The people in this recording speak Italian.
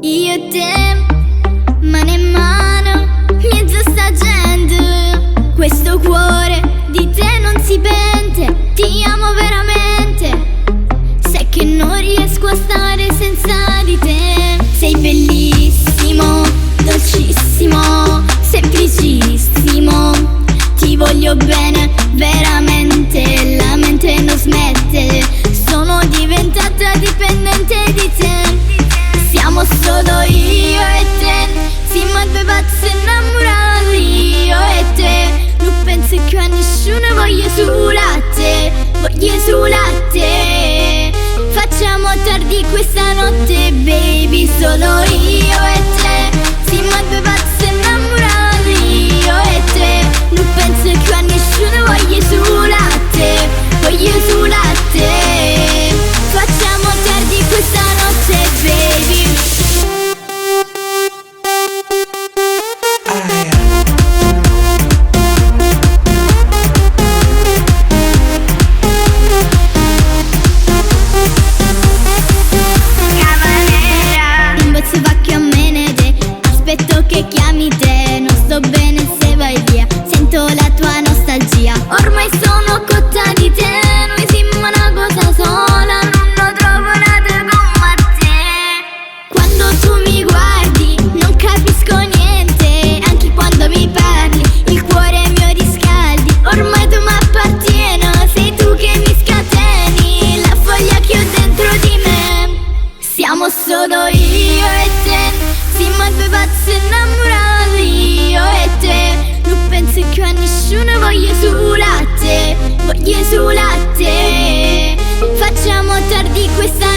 Io e te, mano in mano, mezzo sta gente. Questo cuore di te non si pente. Ti amo veramente. Sai che non riesco a stare senza di te. Sei bellissimo, dolcissimo, semplicissimo. Ti voglio bene, veramente. La mente non smette. Sono diventata dipendente di te. Siamo solo io e te. Siamo due pazzi innamorati. Io e te. Non penso che a nessuno voglio solo a te. Voglio solo a te. Facciamo tardi questa notte, baby. Solo io e te. Siamo due pazzi innamorati. Io e te. Non penso che a nessuno voglio solo a te. Voglio solo a te. Facciamo tardi questa notte, baby. Un bozzo vacchio me ne dai. Aspetto che chiami te. Non sto bene se vai via. Sento la tua nostalgia. Ormai sono cotta di te. Noi siamo una cosa sola. Non lo trovo nada come te. Quando tu mi guardi non capisco niente. Anche quando mi parli il cuore mio riscaldi. Ormai tu mi appartieni. Sei tu che mi scateni la foglia che ho dentro di me. Siamo solo io e te. Siamo due pazzi innamorati. Io e te. Non penso che a nessuno voglio solo a te. Voglio solo a te. Facciamo tardi questa